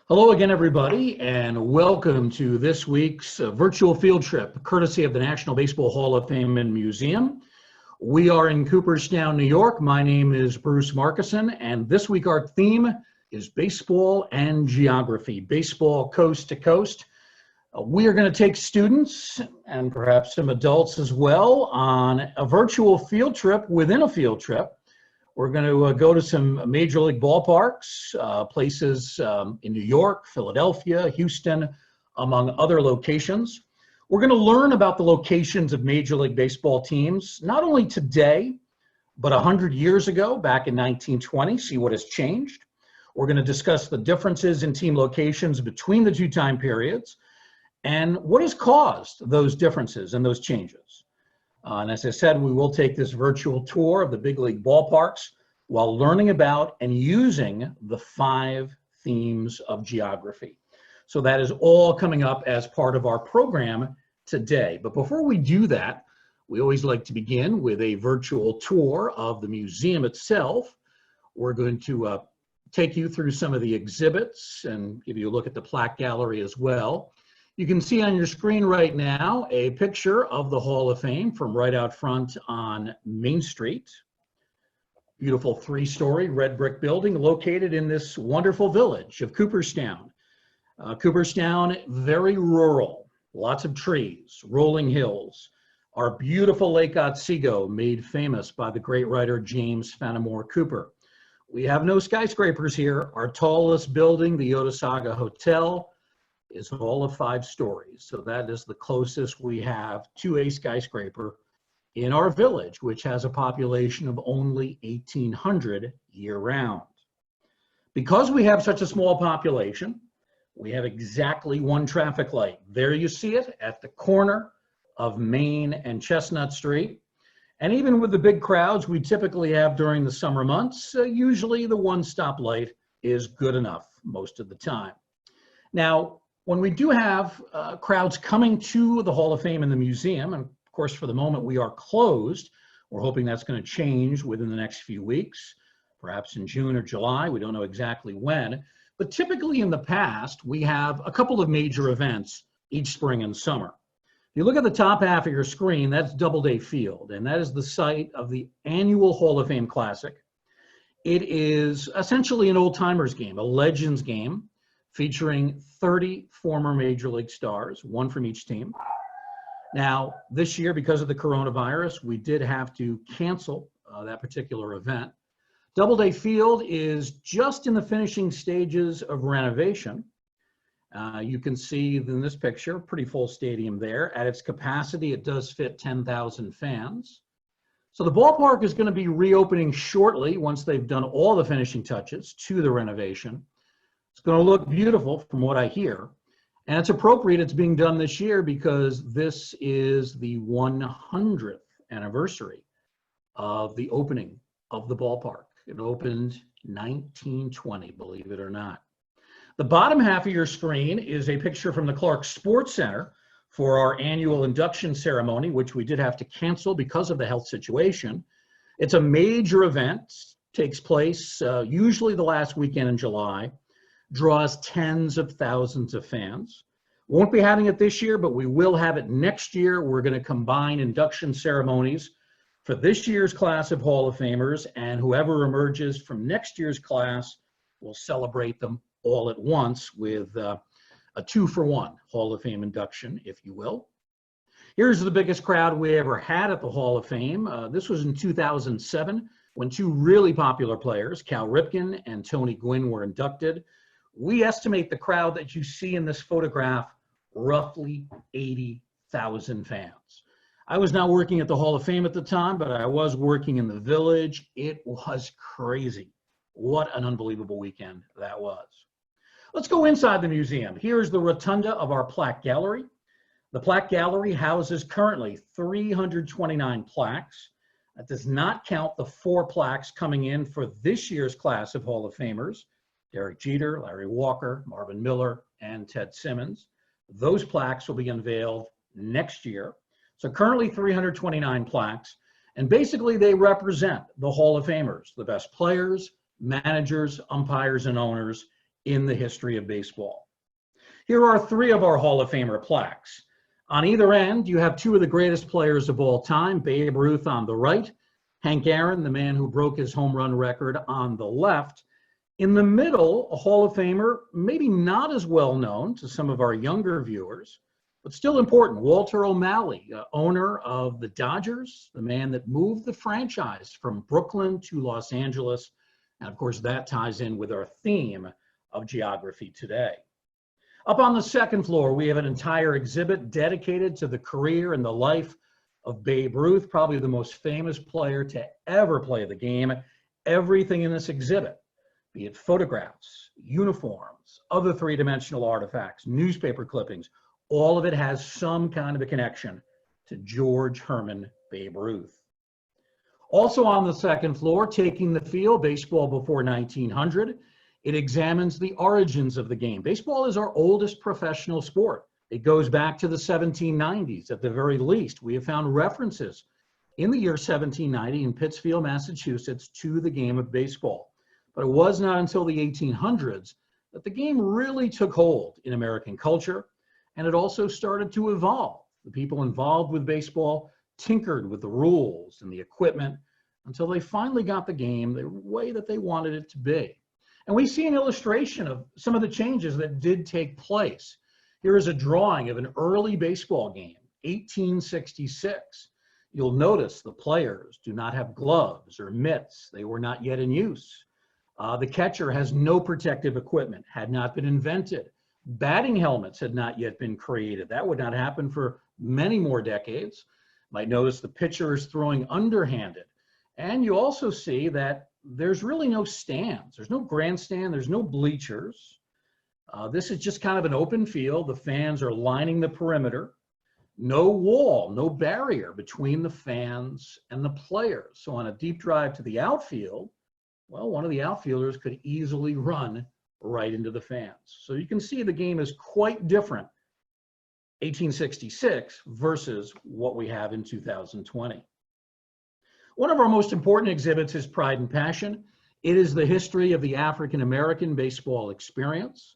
Hello again, everybody, and welcome to this week's virtual field trip, courtesy of the National Baseball Hall of Fame and Museum. We are in Cooperstown, New York. My name is Bruce Markison, and this week our theme is baseball and geography, baseball coast to coast. We are going to take students and perhaps some adults as well on a virtual field trip within a field trip. We're going to go to some major league ballparks, places in New York, Philadelphia, Houston, among other locations. We're going to learn about the locations of Major League Baseball teams, not only today, but 100 years ago, back in 1920, see what has changed. We're going to discuss the differences in team locations between the two time periods and what has caused those differences and those changes. And as I said, we will take this virtual tour of the big league ballparks while learning about and using the 5 themes of geography. So that is all coming up as part of our program today. But before we do that, we always like to begin with a virtual tour of the museum itself. We're going to take you through some of the exhibits and give you a look at the plaque gallery as well. You can see on your screen right now a picture of the Hall of Fame from right out front on Main Street. Beautiful 3-story red brick building located in this wonderful village of Cooperstown. Cooperstown, very rural, lots of trees, rolling hills. Our beautiful Lake Otsego, made famous by the great writer James Fenimore Cooper. We have no skyscrapers here. Our tallest building, the Otesaga Hotel, is all of 5 stories. So that is the closest we have to a skyscraper in our village, which has a population of only 1,800 year-round. Because we have such a small population, we have exactly 1 traffic light. There you see it at the corner of Main and Chestnut Street. And even with the big crowds we typically have during the summer months, usually the 1 stoplight is good enough most of the time. Now, when we do have crowds coming to the Hall of Fame and the museum, and of course for the moment we are closed, we're hoping that's going to change within the next few weeks, perhaps in June or July, we don't know exactly when, but typically in the past we have a couple of major events each spring and summer. If you look at the top half of your screen, that's Doubleday Field, and that is the site of the annual Hall of Fame Classic. It is essentially an old-timers game, a legends game, featuring 30 former Major League stars, 1 from each team. Now, this year, because of the coronavirus, we did have to cancel that particular event. Doubleday Field is just in the finishing stages of renovation. You can see in this picture, pretty full stadium there. At its capacity, it does fit 10,000 fans. So the ballpark is going to be reopening shortly once they've done all the finishing touches to the renovation. It's going to look beautiful from what I hear. And it's appropriate it's being done this year because this is the 100th anniversary of the opening of the ballpark. It opened 1920, believe it or not. The bottom half of your screen is a picture from the Clark Sports Center for our annual induction ceremony, which we did have to cancel because of the health situation. It's a major event, takes place usually the last weekend in July. Draws tens of thousands of fans. Won't be having it this year, but we will have it next year. We're going to combine induction ceremonies for this year's class of Hall of Famers, and whoever emerges from next year's class will celebrate them all at once with a 2-for-1 Hall of Fame induction, if you will. Here's the biggest crowd we ever had at the Hall of Fame. This was in 2007 when 2 really popular players, Cal Ripken and Tony Gwynn, were inducted. We estimate the crowd that you see in this photograph, roughly 80,000 fans. I was not working at the Hall of Fame at the time, but I was working in the village. It was crazy. What an unbelievable weekend that was. Let's go inside the museum. Here's the rotunda of our plaque gallery. The plaque gallery houses currently 329 plaques. That does not count the 4 plaques coming in for this year's class of Hall of Famers. Derek Jeter, Larry Walker, Marvin Miller, and Ted Simmons. Those plaques will be unveiled next year. So currently 329 plaques, and basically they represent the Hall of Famers, the best players, managers, umpires, and owners in the history of baseball. Here are three of our Hall of Famer plaques. On either end, you have two of the greatest players of all time, Babe Ruth on the right, Hank Aaron, the man who broke his home run record, on the left. In the middle, a Hall of Famer, maybe not as well known to some of our younger viewers, but still important, Walter O'Malley, owner of the Dodgers, the man that moved the franchise from Brooklyn to Los Angeles. And of course, that ties in with our theme of geography today. Up on the second floor, we have an entire exhibit dedicated to the career and the life of Babe Ruth, probably the most famous player to ever play the game. Everything in this exhibit, be it photographs, uniforms, other three-dimensional artifacts, newspaper clippings, all of it has some kind of a connection to George Herman Babe Ruth. Also on the second floor, Taking the Field, Baseball Before 1900. It examines the origins of the game. Baseball is our oldest professional sport. It goes back to the 1790s at the very least. We have found references in the year 1790 in Pittsfield, Massachusetts, to the game of baseball. But it was not until the 1800s that the game really took hold in American culture, and it also started to evolve. The people involved with baseball tinkered with the rules and the equipment until they finally got the game the way that they wanted it to be. And we see an illustration of some of the changes that did take place. Here is a drawing of an early baseball game, 1866. You'll notice the players do not have gloves or mitts. They were not yet in use. The catcher has no protective equipment, had not been invented. Batting helmets had not yet been created. That would not happen for many more decades. You might notice the pitcher is throwing underhanded. And you also see that there's really no stands. There's no grandstand. There's no bleachers. This is just kind of an open field. The fans are lining the perimeter. No wall, no barrier between the fans and the players. So on a deep drive to the outfield, well, one of the outfielders could easily run right into the fans. So you can see the game is quite different, 1866 versus what we have in 2020. One of our most important exhibits is Pride and Passion. It is the history of the African-American baseball experience.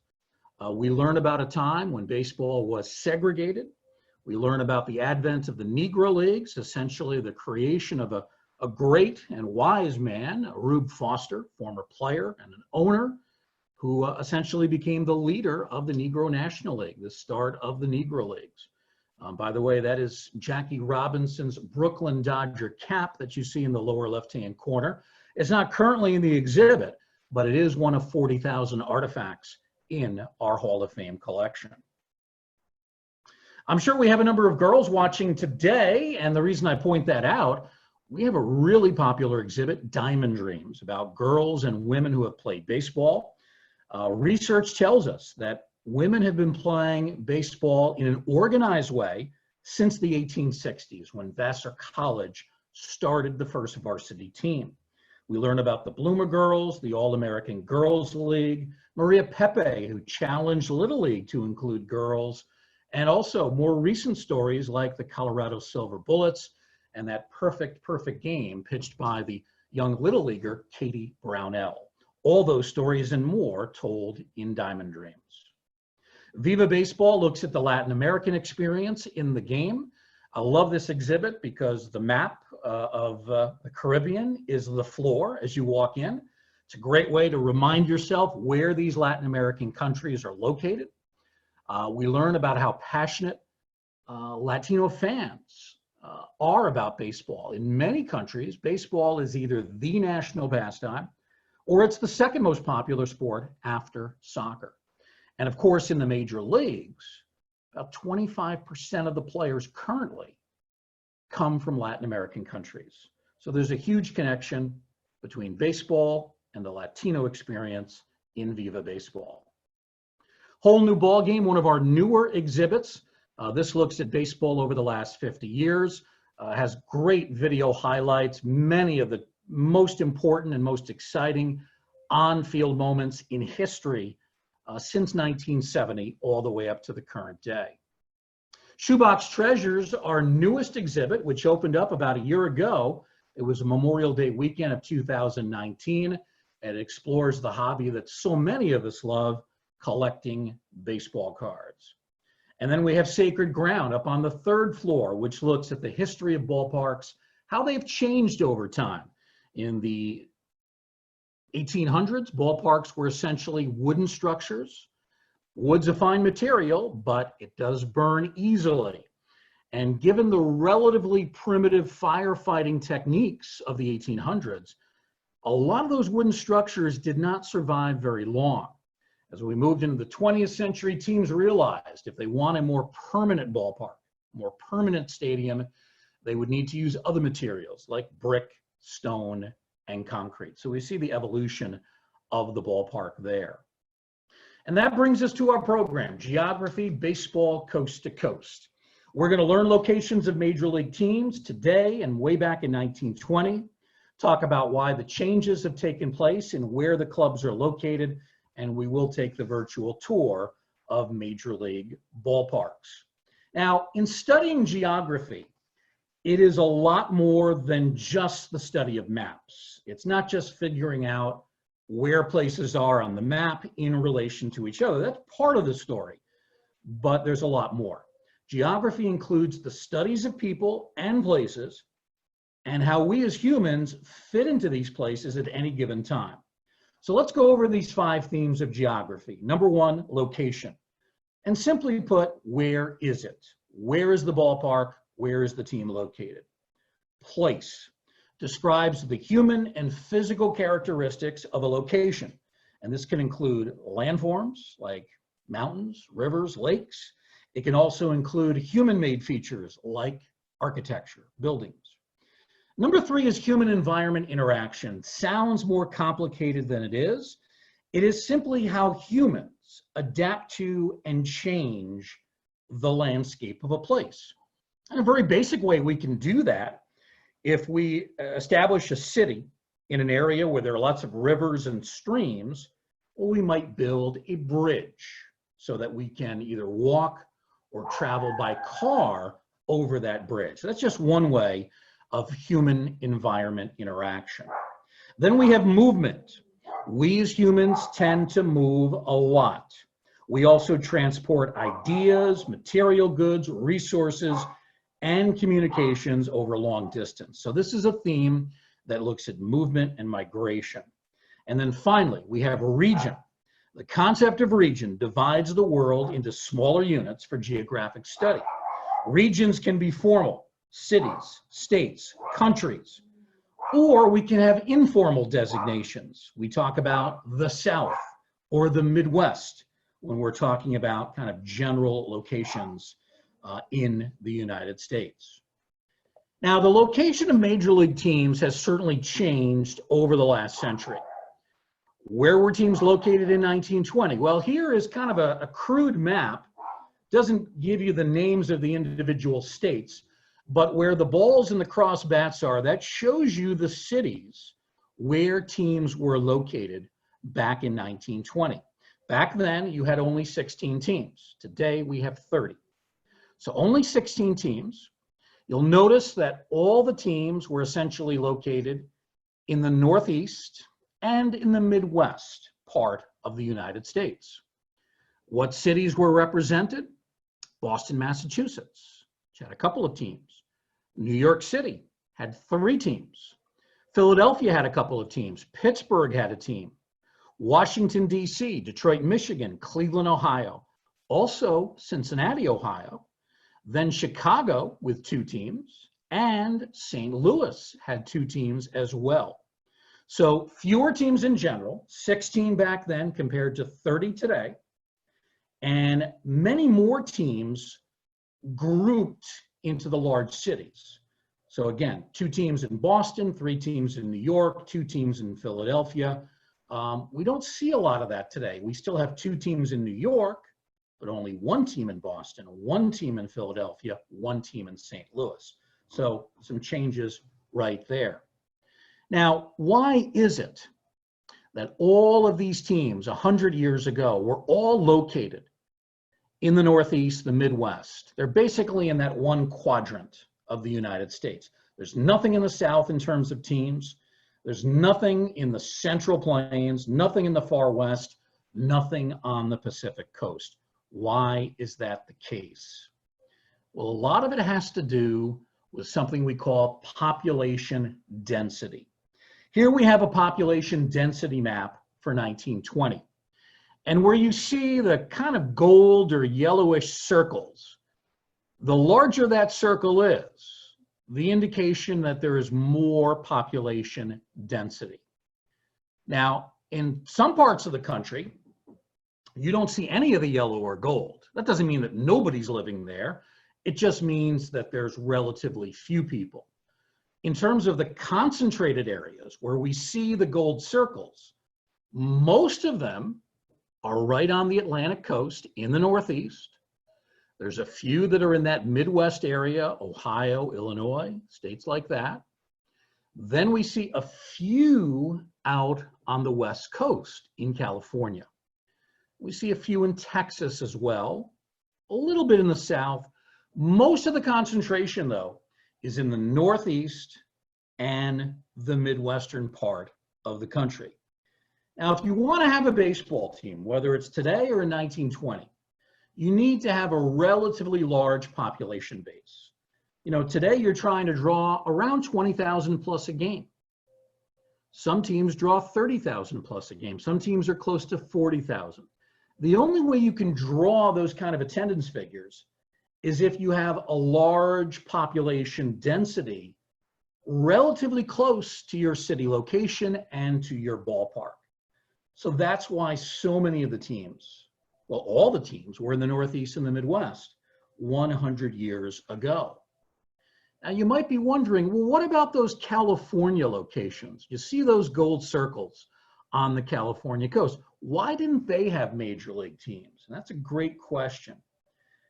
We learn about a time when baseball was segregated. We learn about the advent of the Negro Leagues, essentially the creation of a great and wise man, Rube Foster, former player and an owner, who essentially became the leader of the Negro National League, the start of the Negro Leagues. By the way, that is Jackie Robinson's Brooklyn Dodger cap that you see in the lower left-hand corner. It's not currently in the exhibit, but it is one of 40,000 artifacts in our Hall of Fame collection. I'm sure we have a number of girls watching today, and the reason I point that out, we have a really popular exhibit, Diamond Dreams, about girls and women who have played baseball. Research tells us that women have been playing baseball in an organized way since the 1860s, when Vassar College started the first varsity team. We learn about the Bloomer Girls, the All-American Girls League, Maria Pepe, who challenged Little League to include girls, and also more recent stories like the Colorado Silver Bullets and that perfect game pitched by the young Little Leaguer, Katie Brownell. All those stories and more told in Diamond Dreams. Viva Baseball looks at the Latin American experience in the game. I love this exhibit because the map of the Caribbean is the floor as you walk in. It's a great way to remind yourself where these Latin American countries are located. We learn about how passionate Latino fans are about baseball. In many countries, baseball is either the national pastime or it's the second most popular sport after soccer. And of course, in the major leagues, about 25% of the players currently come from Latin American countries. So there's a huge connection between baseball and the Latino experience in Viva Baseball. Whole New Ball Game, one of our newer exhibits. This looks at baseball over the last 50 years, has great video highlights, many of the most important and most exciting on-field moments in history since 1970 all the way up to the current day. Shoebox Treasures, our newest exhibit, which opened up about a year ago. It was a Memorial Day weekend of 2019. and it explores the hobby that so many of us love, collecting baseball cards. And then we have Sacred Ground up on the third floor, which looks at the history of ballparks, how they've changed over time. In the 1800s, ballparks were essentially wooden structures. Wood's a fine material, but it does burn easily. And given the relatively primitive firefighting techniques of the 1800s, a lot of those wooden structures did not survive very long. As we moved into the 20th century, teams realized if they want a more permanent ballpark, more permanent stadium, they would need to use other materials like brick, stone, and concrete. So we see the evolution of the ballpark there. And that brings us to our program, Geography Baseball Coast to Coast. We're going to learn locations of major league teams today and way back in 1920, talk about why the changes have taken place and where the clubs are located, and we will take the virtual tour of major league ballparks. Now, in studying geography, it is a lot more than just the study of maps. It's not just figuring out where places are on the map in relation to each other. That's part of the story, but there's a lot more. Geography includes the studies of people and places and how we as humans fit into these places at any given time. So let's go over these 5 themes of geography. Number 1, location. And simply put, where is it? Where is the ballpark? Where is the team located? Place describes the human and physical characteristics of a location. And this can include landforms like mountains, rivers, lakes. It can also include human-made features like architecture, buildings. Number 3 is human-environment interaction. Sounds more complicated than it is. It is simply how humans adapt to and change the landscape of a place. And a very basic way we can do that, if we establish a city in an area where there are lots of rivers and streams, well, we might build a bridge so that we can either walk or travel by car over that bridge. So that's just one way of human environment interaction. Then we have movement. We as humans tend to move a lot. We also transport ideas, material goods, resources, and communications over long distance. So this is a theme that looks at movement and migration. And then finally, we have region. The concept of region divides the world into smaller units for geographic study. Regions can be formal, cities, states, countries, or we can have informal designations. We talk about the South or the Midwest when we're talking about kind of general locations in the United States. Now, the location of major league teams has certainly changed over the last century. Where were teams located in 1920? Well, here is kind of a crude map. Doesn't give you the names of the individual states, but where the balls and the cross bats are, that shows you the cities where teams were located back in 1920. Back then, you had only 16 teams. Today, we have 30. So only 16 teams. You'll notice that all the teams were essentially located in the Northeast and in the Midwest part of the United States. What cities were represented? Boston, Massachusetts, which had a couple of teams. New York City had 3 teams. Philadelphia had a couple of teams. Pittsburgh had a team. Washington, D.C., Detroit, Michigan, Cleveland, Ohio, also Cincinnati, Ohio, then Chicago with 2 teams, and St. Louis had 2 teams as well. So fewer teams in general, 16 back then compared to 30 today, and many more teams grouped into the large cities. So again, 2 teams in Boston, 3 teams in New York, 2 teams in Philadelphia. We don't see a lot of that today. We still have 2 teams in New York, but only 1 team in Boston, 1 team in Philadelphia, 1 team in St. Louis. So some changes right there. Now, why is it that all of these teams 100 years ago were all located in the Northeast, the Midwest? They're basically in that one quadrant of the United States. There's nothing in the South in terms of teams. There's nothing in the Central Plains, nothing in the far west, nothing on the Pacific coast. Why is that the case? Well, a lot of it has to do with something we call population density. Here we have a population density map for 1920. And where you see the kind of gold or yellowish circles, the larger that circle is, the indication that there is more population density. Now, in some parts of the country, you don't see any of the yellow or gold. That doesn't mean that nobody's living there. It just means that there's relatively few people. In terms of the concentrated areas where we see the gold circles, most of them are right on the Atlantic coast in the Northeast. There's a few that are in that Midwest area, Ohio, Illinois, states like that. Then we see a few out on the West Coast in California. We see a few in Texas as well, a little bit in the South. Most of the concentration, though, is in the Northeast and the Midwestern part of the country. Now, if you want to have a baseball team, whether it's today or in 1920, you need to have a relatively large population base. You know, today you're trying to draw around 20,000 plus a game. Some teams draw 30,000 plus a game. Some teams are close to 40,000. The only way you can draw those kind of attendance figures is if you have a large population density relatively close to your city location and to your ballpark. So that's why so many of the teams, well, all the teams were in the Northeast and the Midwest 100 years ago. Now you might be wondering, well, what about those California locations? You see those gold circles on the California coast. Why didn't they have major league teams? And that's a great question.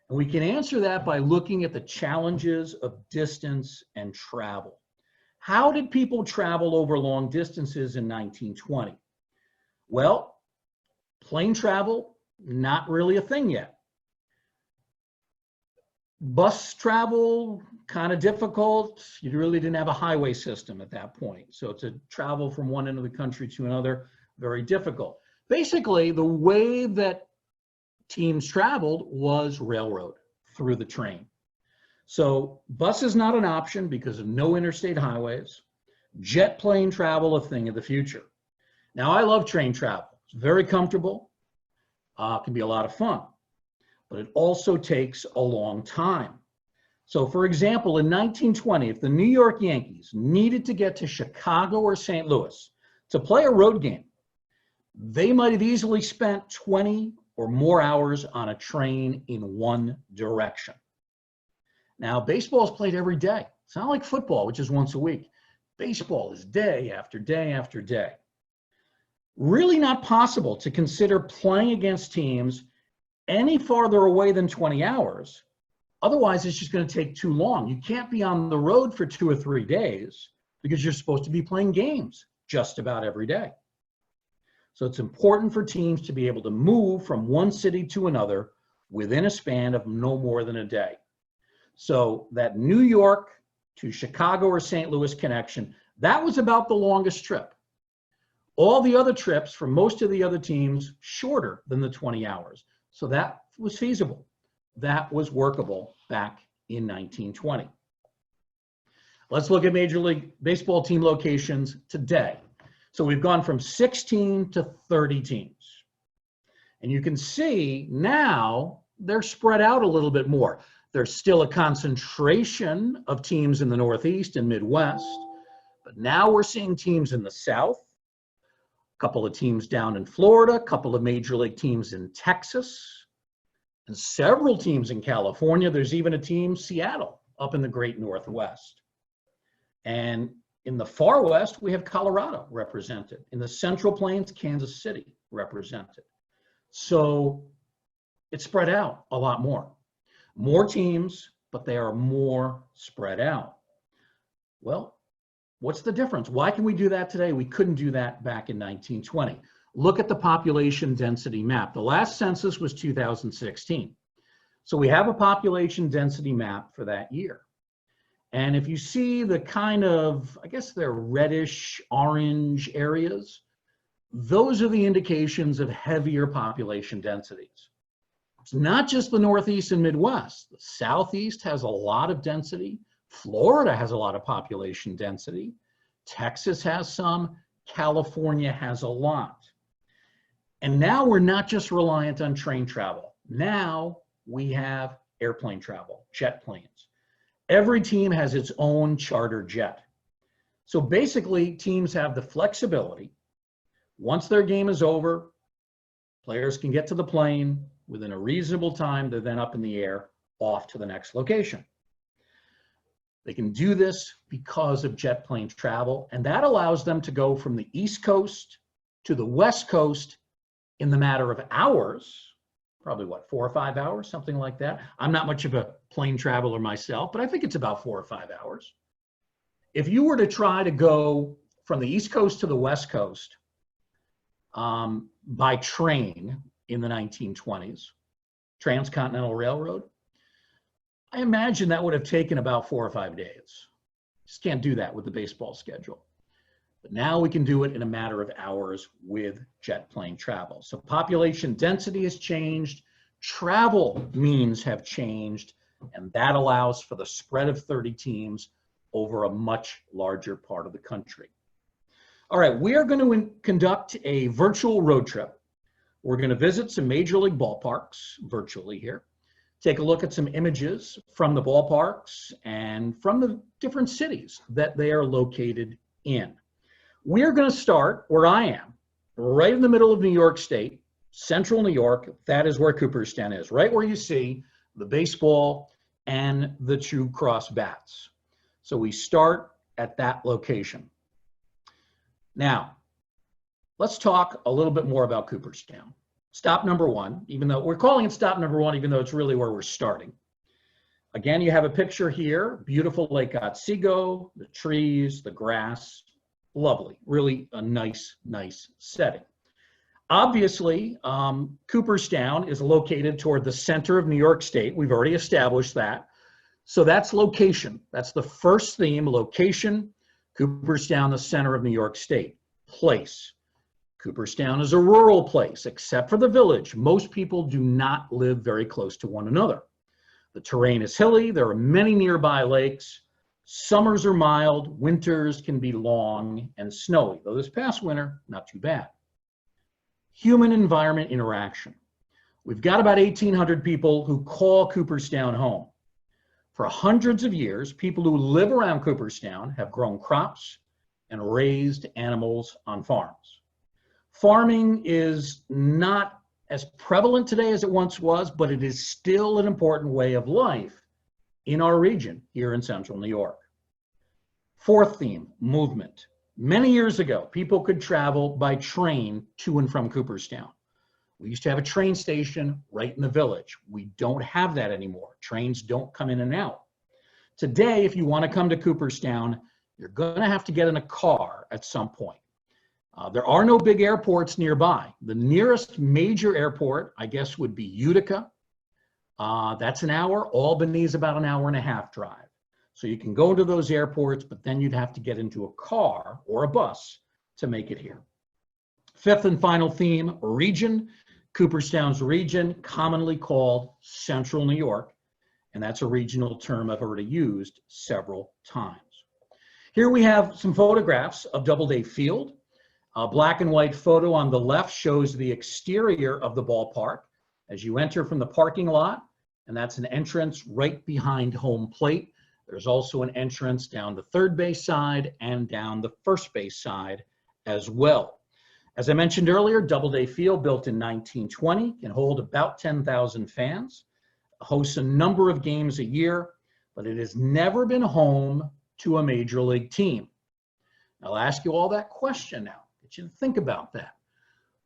And we can answer that by looking at the challenges of distance and travel. How did people travel over long distances in 1920? Well, plane travel, not really a thing yet. Bus travel, kind of difficult. You really didn't have a highway system at that point. So to travel from one end of the country to another, very difficult. Basically, the way that teams traveled was railroad through the train. So bus is not an option because of no interstate highways. Jet plane travel, a thing of the future. Now, I love train travel. It's very comfortable, can be a lot of fun, but it also takes a long time. So for example, in 1920, if the New York Yankees needed to get to Chicago or St. Louis to play a road game, they might have easily spent 20 or more hours on a train in one direction. Now, baseball is played every day. It's not like football, which is once a week. Baseball is day after day after day. Really not possible to consider playing against teams any farther away than 20 hours. Otherwise, it's just going to take too long. You can't be on the road for 2 or 3 days because you're supposed to be playing games just about every day. So it's important for teams to be able to move from one city to another within a span of no more than a day. So that New York to Chicago or St. Louis connection, that was about the longest trip. All the other trips for most of the other teams, shorter than the 20 hours. So that was feasible. That was workable back in 1920. Let's look at Major League Baseball team locations today. So we've gone from 16 to 30 teams. And you can see now they're spread out a little bit more. There's still a concentration of teams in the Northeast and Midwest, but now we're seeing teams in the South, a couple of teams down in Florida, a couple of major league teams in Texas, and several teams in California. There's even a team, Seattle, up in the great Northwest. And in the far West, we have Colorado represented. In the Central Plains, Kansas City represented. So it's spread out a lot more. More teams, but they are more spread out. Well, what's the difference? Why can we do that today? We couldn't do that back in 1920. Look at the population density map. The last census was 2016. So we have a population density map for that year. And if you see the kind of, I guess they're reddish orange areas, those are the indications of heavier population densities. It's not just the Northeast and Midwest. The Southeast has a lot of density. Florida has a lot of population density. Texas has some. California has a lot. And now we're not just reliant on train travel. Now we have airplane travel, jet planes. Every team has its own charter jet. So basically, teams have the flexibility. Once their game is over, players can get to the plane within a reasonable time. They're then up in the air, off to the next location. They can do this because of jet plane travel, and that allows them to go from the East Coast to the West Coast in the matter of hours, probably what, 4 or 5 hours, something like that. I'm not much of a plane traveler myself, but I think it's about 4 or 5 hours. If you were to try to go from the East Coast to the West Coast by train in the 1920s, Transcontinental Railroad, I imagine that would have taken about 4 or 5 days. Just can't do that with the baseball schedule. But now we can do it in a matter of hours with jet plane travel. So population density has changed, travel means have changed, and that allows for the spread of 30 teams over a much larger part of the country. All right, we are going to conduct a virtual road trip. We're going to visit some major league ballparks virtually here, take a look at some images from the ballparks and from the different cities that they are located in. We're going to start where I am, right in the middle of New York State, central New York. That is where Cooperstown is, right where you see the baseball and the 2 cross bats. So we start at that location. Now, let's talk a little bit more about Cooperstown. Stop number 1, even though we're calling it stop number 1, even though it's really where we're starting. Again, you have a picture here, beautiful Lake Otsego, the trees, the grass, lovely, really a nice setting. Obviously, Cooperstown is located toward the center of New York State. We've already established that. So that's location. That's the first theme, location. Cooperstown, the center of New York State. Place. Cooperstown is a rural place, except for the village. Most people do not live very close to one another. The terrain is hilly. There are many nearby lakes. Summers are mild. Winters can be long and snowy, though this past winter, not too bad. Human-environment interaction. We've got about 1,800 people who call Cooperstown home. For hundreds of years, people who live around Cooperstown have grown crops and raised animals on farms. Farming is not as prevalent today as it once was, but it is still an important way of life in our region here in central New York. 4th theme, movement. Many years ago, people could travel by train to and from Cooperstown. We used to have a train station right in the village. We don't have that anymore. Trains don't come in and out. Today, if you want to come to Cooperstown, you're going to have to get in a car at some point. There are no big airports nearby. The nearest major airport, I guess, would be Utica. That's an hour. Albany is about an hour-and-a-half drive. So you can go to those airports, but then you'd have to get into a car or a bus to make it here. 5th and final theme, region. Cooperstown's region, commonly called Central New York, and that's a regional term I've already used several times. Here we have some photographs of Doubleday Field. A black and white photo on the left shows the exterior of the ballpark as you enter from the parking lot, and that's an entrance right behind home plate. There's also an entrance down the third base side and down the first base side as well. As I mentioned earlier, Doubleday Field, built in 1920, can hold about 10,000 fans, hosts a number of games a year, but it has never been home to a major league team. I'll ask you all that question now. Get you to think about that.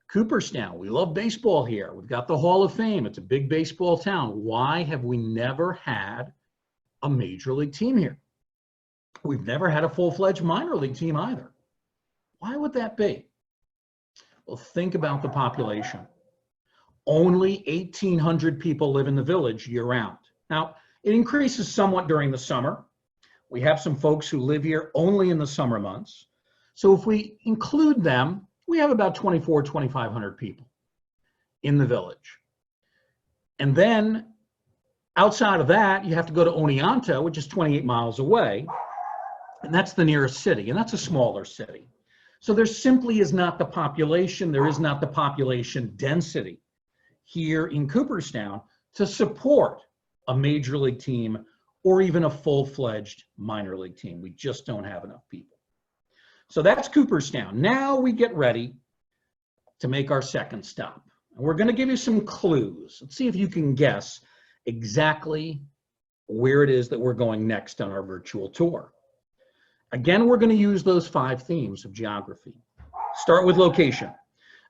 Cooperstown, we love baseball here. We've got the Hall of Fame. It's a big baseball town. Why have we never had a major league team here? We've never had a full-fledged minor league team either. Why would that be? Well, think about the population. Only 1,800 people live in the village year-round. Now, it increases somewhat during the summer We have some folks who live here only in the summer months. So if we include them, we have about 2,500 people in the village. And then outside of that, you have to go to Oneonta, which is 28 miles away. And that's the nearest city, and that's a smaller city. So there simply is not the population, there is not the population density here in Cooperstown to support a major league team or even a full-fledged minor league team. We just don't have enough people. So that's Cooperstown. Now we get ready to make our second stop. And we're going to give you some clues. Let's see if you can guess exactly where it is that we're going next on our virtual tour. Again, we're going to use those 5 themes of geography. Start with location.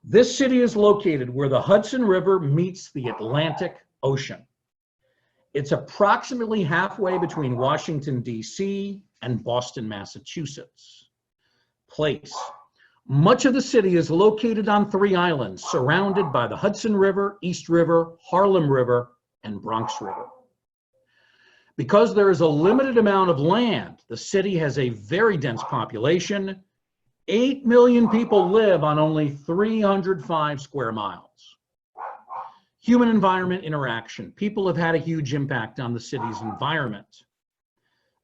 This city is located where the Hudson River meets the Atlantic Ocean. It's approximately halfway between Washington, D.C. and Boston, Massachusetts. Place. Much of the city is located on 3 islands, surrounded by the Hudson River, East River, Harlem River, and Bronx River. Because there is a limited amount of land, the city has a very dense population. 8 million people live on only 305 square miles. Human environment interaction. People have had a huge impact on the city's environment.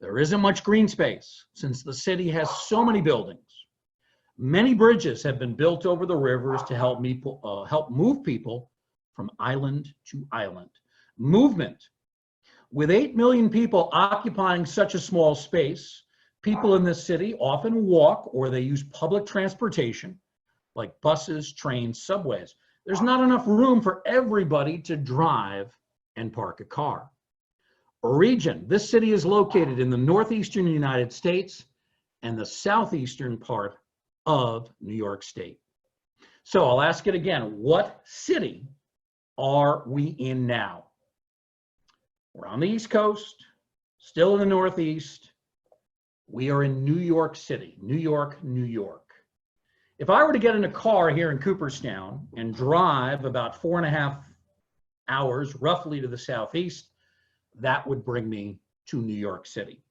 There isn't much green space since the city has so many buildings. Many bridges have been built over the rivers to help move people from island to island. Movement. With 8 million people occupying such a small space, people in this city often walk or they use public transportation like buses, trains, subways. There's not enough room for everybody to drive and park a car. Region. This city is located in the northeastern United States and the southeastern part of New York State. So I'll ask it again. What city are we in now? We're on the East Coast, still in the Northeast. We are in New York City, New York, New York. If I were to get in a car here in Cooperstown and drive about 4.5 hours roughly to the southeast, that would bring me to New York City.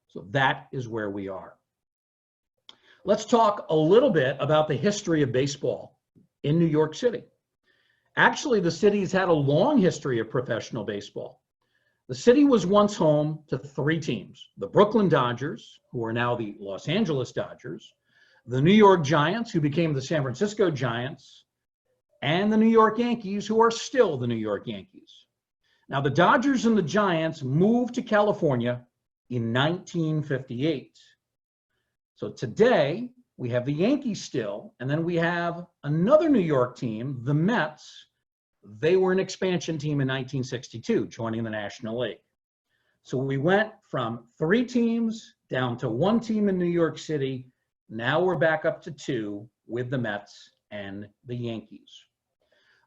So that is where we are. Let's talk a little bit about the history of baseball in New York City. Actually, the city's had a long history of professional baseball. The city was once home to 3 teams: the Brooklyn Dodgers, who are now the Los Angeles Dodgers, the New York Giants, who became the San Francisco Giants, and the New York Yankees, who are still the New York Yankees. Now, the Dodgers and the Giants moved to California in 1958. So today, we have the Yankees still, and then we have another New York team, the Mets. They were an expansion team in 1962, joining the National League. So we went from 3 teams down to 1 team in New York City. Now we're back up to 2 with the Mets and the Yankees.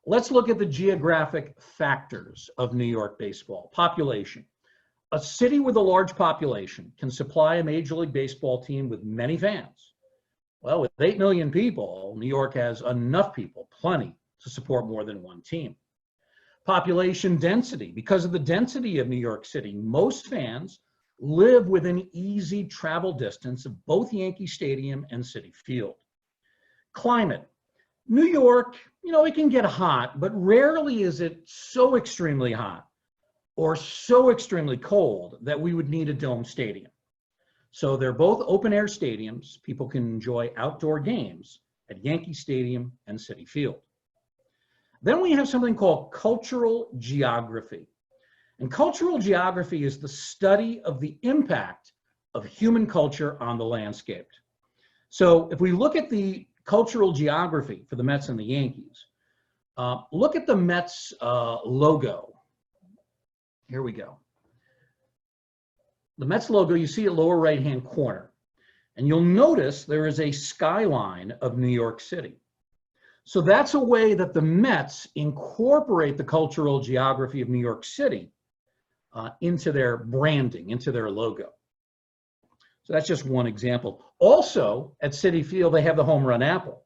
Let's look at the geographic factors of New York baseball. Population. A city with a large population can supply a Major League Baseball team with many fans. Well, with 8 million people, New York has enough people, plenty, to support more than 1 team. Population density. Because of the density of New York City, most fans live within easy travel distance of both Yankee Stadium and Citi Field. Climate. New York, it can get hot, but rarely is it so extremely hot or so extremely cold that we would need a dome stadium. So they're both open air stadiums. People can enjoy outdoor games at Yankee Stadium and Citi Field. Then we have something called cultural geography. And cultural geography is the study of the impact of human culture on the landscape. So if we look at the cultural geography for the Mets and the Yankees, look at the Mets logo. Here we go. The Mets logo, you see at lower right-hand corner. And you'll notice there is a skyline of New York City. So that's a way that the Mets incorporate the cultural geography of New York City into their branding, into their logo. So that's just one example. Also, at Citi Field, they have the home run apple.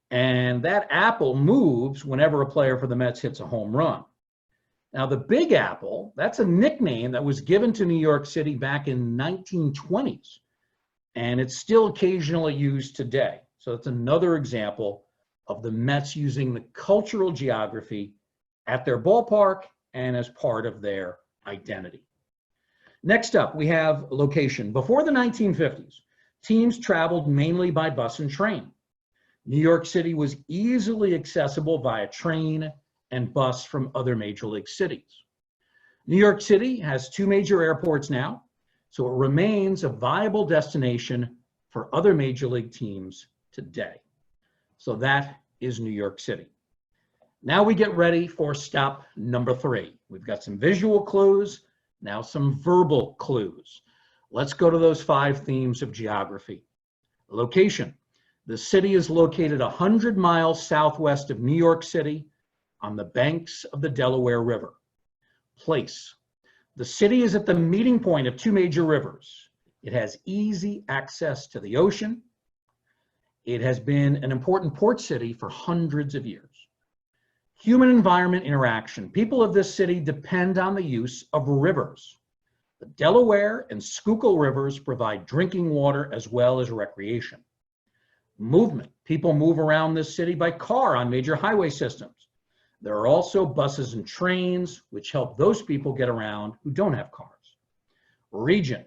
And that apple moves whenever a player for the Mets hits a home run. Now, the Big Apple, that's a nickname that was given to New York City back in 1920s, and it's still occasionally used today. So it's another example of the Mets using the cultural geography at their ballpark and as part of their identity. Next up, we have location. Before the 1950s, teams traveled mainly by bus and train. New York City was easily accessible via train and bus from other major league cities. New York City has 2 major airports now, so it remains a viable destination for other major league teams today. So that is New York City. Now we get ready for stop number 3. We've got some visual clues, now some verbal clues. Let's go to those 5 themes of geography. Location. The city is located 100 miles southwest of New York City on the banks of the Delaware River. Place. The city is at the meeting point of 2 major rivers. It has easy access to the ocean. It has been an important port city for hundreds of years. Human-environment interaction. People of this city depend on the use of rivers. The Delaware and Schuylkill rivers provide drinking water as well as recreation. Movement. People move around this city by car on major highway systems. There are also buses and trains, which help those people get around who don't have cars. Region.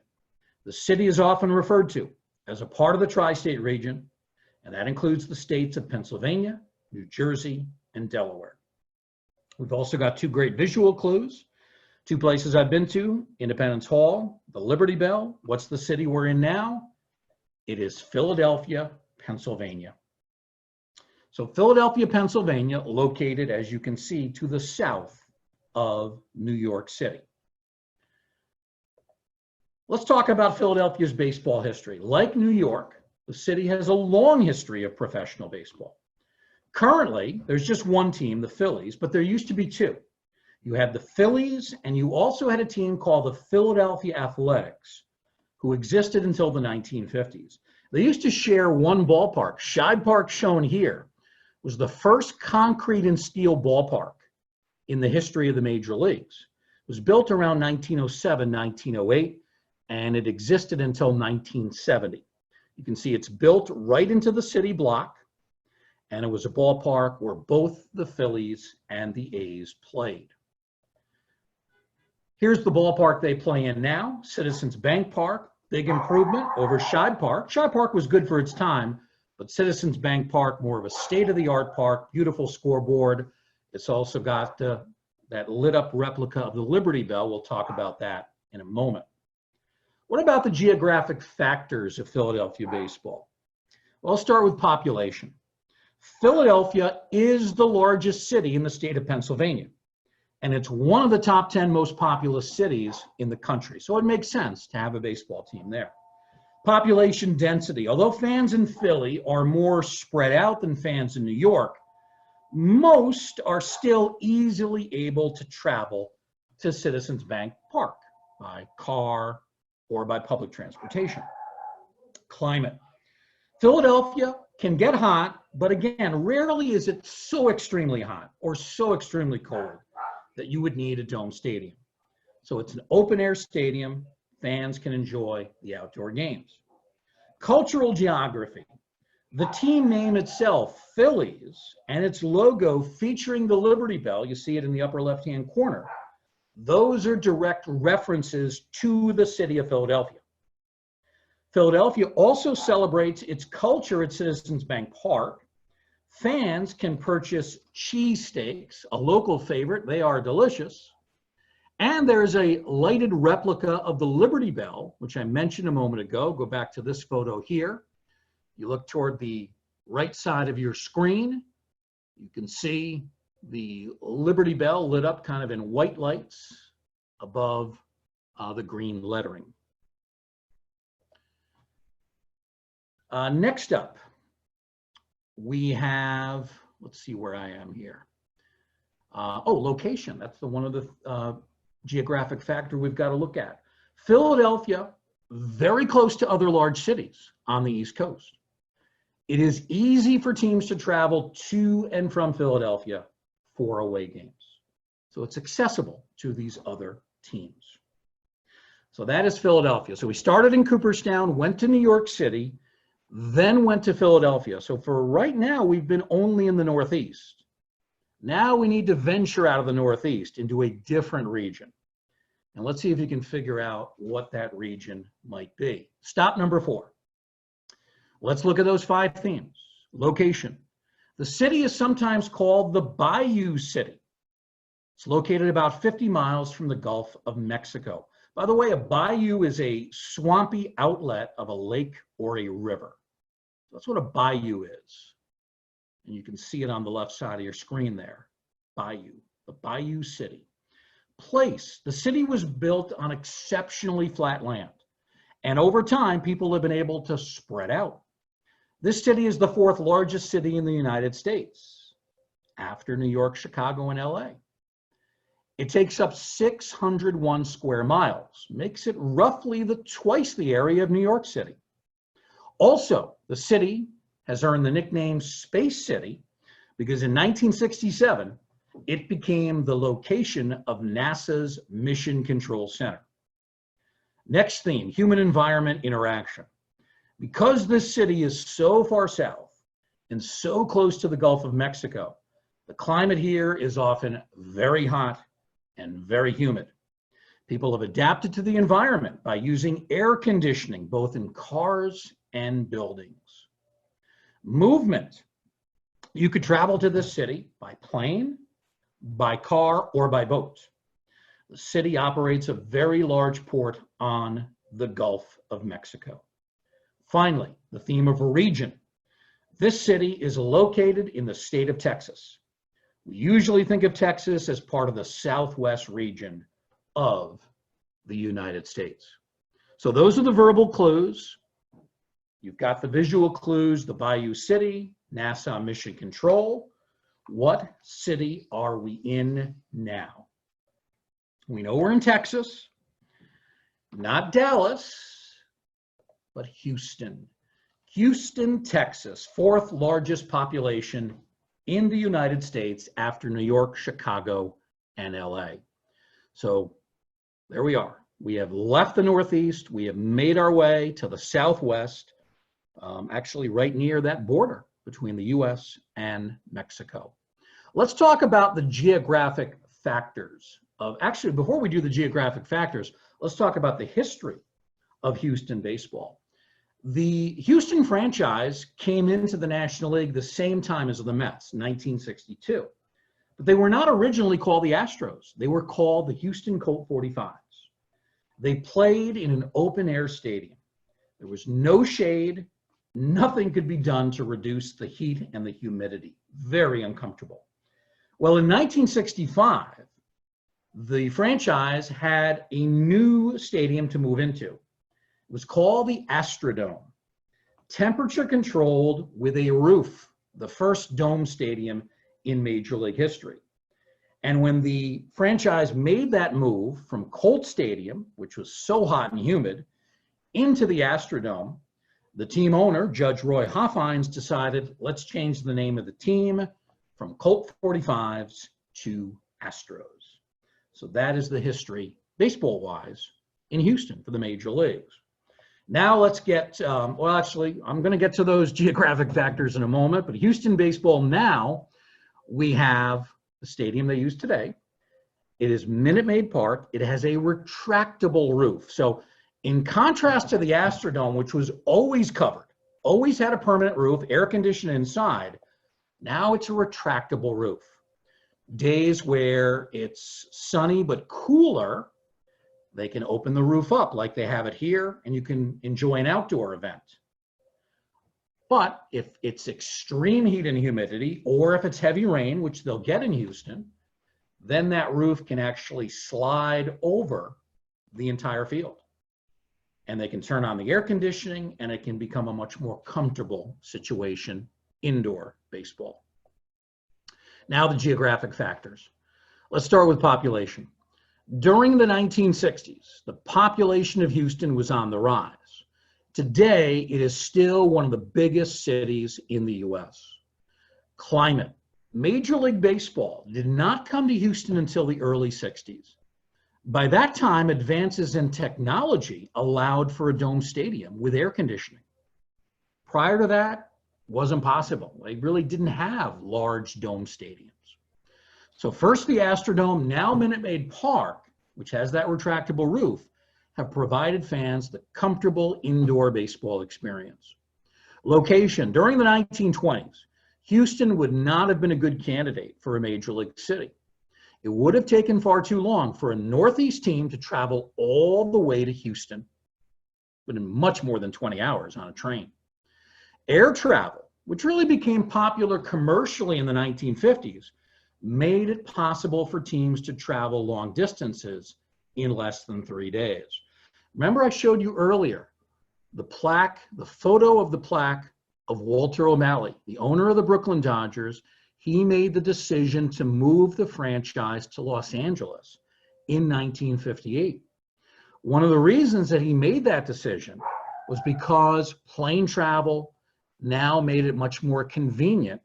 The city is often referred to as a part of the tri-state region, and that includes the states of Pennsylvania, New Jersey, and Delaware. We've also got 2 great visual clues. 2 places I've been to: Independence Hall, the Liberty Bell. What's the city we're in now? It is Philadelphia, Pennsylvania. So Philadelphia, Pennsylvania, located, as you can see, to the south of New York City. Let's talk about Philadelphia's baseball history. Like New York, the city has a long history of professional baseball. Currently, there's just 1 team, the Phillies, but there used to be 2. You had the Phillies, and you also had a team called the Philadelphia Athletics, who existed until the 1950s. They used to share 1 ballpark. Shibe Park, shown here, was the first concrete and steel ballpark in the history of the major leagues. It was built around 1907, 1908, and it existed until 1970. You can see it's built right into the city block, and it was a ballpark where both the Phillies and the A's played. Here's the ballpark they play in now, Citizens Bank Park. Big improvement over Shibe Park. Shibe Park was good for its time, but Citizens Bank Park, more of a state-of-the-art park, beautiful scoreboard. It's also got that lit-up replica of the Liberty Bell. We'll talk about that in a moment. What about the geographic factors of Philadelphia baseball? Well, I'll start with population. Philadelphia is the largest city in the state of Pennsylvania, and it's one of the top 10 most populous cities in the country. So it makes sense to have a baseball team there. Population density. Although fans in Philly are more spread out than fans in New York, most are still easily able to travel to Citizens Bank Park by car or by public transportation. Climate. Philadelphia can get hot, but again, rarely is it so extremely hot or so extremely cold that you would need a dome stadium. So it's an open air stadium. Fans can enjoy the outdoor games. Cultural geography. The team name itself, Phillies, and its logo featuring the Liberty Bell, you see it in the upper left-hand corner, those are direct references to the city of Philadelphia. Philadelphia also celebrates its culture at Citizens Bank Park. Fans can purchase cheesesteaks, a local favorite. They are delicious. And there's a lighted replica of the Liberty Bell, which I mentioned a moment ago. Go back to this photo here. You look toward the right side of your screen. You can see the Liberty Bell lit up kind of in white lights above the green lettering. Next up, we have, let's see where I am here. Location. That's one of the geographic factor we've got to look at. Philadelphia, very close to other large cities on the East Coast. It is easy for teams to travel to and from Philadelphia for away games. So it's accessible to these other teams. So that is Philadelphia. So we started in Cooperstown, went to New York City, then went to Philadelphia. So for right now, we've been only in the Northeast. Now we need to venture out of the Northeast into a different region. And let's see if you can figure out what that region might be. Stop number 4. Let's look at those 5 themes. Location. The city is sometimes called the Bayou City. It's located about 50 miles from the Gulf of Mexico. By the way, a bayou is a swampy outlet of a lake or a river. That's what a bayou is. And you can see it on the left side of your screen there. Bayou, the Bayou City. Place, the city was built on exceptionally flat land. And over time, people have been able to spread out. This city is the 4th largest city in the United States, after New York, Chicago, and LA. It takes up 601 square miles, makes it roughly twice the area of New York City. Also, the city has earned the nickname Space City because in 1967, it became the location of NASA's Mission Control Center. Next theme, human-environment interaction. Because this city is so far south and so close to the Gulf of Mexico, the climate here is often very hot and very humid. People have adapted to the environment by using air conditioning, both in cars and buildings. Movement. You could travel to this city by plane, by car, or by boat. The city operates a very large port on the Gulf of Mexico. Finally, the theme of a region. This city is located in the state of Texas. We usually think of Texas as part of the southwest region of the United States. So those are the verbal clues. You've got the visual clues, the Bayou City, NASA Mission Control. What city are we in now? We know we're in Texas, not Dallas, but Houston. Houston, Texas, 4th largest population in the United States after New York, Chicago, and LA. So there we are. We have left the Northeast. We have made our way to the Southwest, actually right near that border between the US and Mexico. Let's talk about the geographic factors of, actually, before we do the geographic factors, let's talk about the history of Houston baseball. The Houston franchise came into the National League the same time as the Mets, 1962. But they were not originally called the Astros. They were called the Houston Colt 45s. They played in an open-air stadium. There was no shade. Nothing could be done to reduce the heat and the humidity. Very uncomfortable. Well, in 1965, the franchise had a new stadium to move into. It was called the Astrodome, temperature controlled with a roof, the first dome stadium in Major League history. And when the franchise made that move from Colt Stadium, which was so hot and humid, into the Astrodome, the team owner, Judge Roy Hoffines, decided, let's change the name of the team from Colt 45s to Astros. So that is the history, baseball-wise, in Houston for the Major Leagues. Now let's get, well, actually, I'm going to get to those geographic factors in a moment, but Houston baseball now, we have the stadium they use today. It is Minute Maid Park. It has a retractable roof. So in contrast to the Astrodome, which was always covered, always had a permanent roof, air conditioned inside, now it's a retractable roof. Days where it's sunny but cooler, they can open the roof up like they have it here, and you can enjoy an outdoor event. But if it's extreme heat and humidity, or if it's heavy rain, which they'll get in Houston, then that roof can actually slide over the entire field. And they can turn on the air conditioning, and it can become a much more comfortable situation, indoor baseball. Now the geographic factors. Let's start with population. During the 1960s, the population of Houston was on the rise. Today, it is still one of the biggest cities in the US. Climate. Major League Baseball did not come to Houston until the early 60s. By that time, advances in technology allowed for a dome stadium with air conditioning. Prior to that, wasn't possible. They really didn't have large dome stadiums. So first the Astrodome, now Minute Maid Park, which has that retractable roof, have provided fans the comfortable indoor baseball experience. Location, during the 1920s, Houston would not have been a good candidate for a major league city. It would have taken far too long for a Northeast team to travel all the way to Houston, but in much more than 20 hours on a train. Air travel, which really became popular commercially in the 1950s, made it possible for teams to travel long distances in less than 3 days. Remember I showed you earlier the plaque, the photo of the plaque of Walter O'Malley, the owner of the Brooklyn Dodgers. He made the decision to move the franchise to Los Angeles in 1958. One of the reasons that he made that decision was because plane travel now made it much more convenient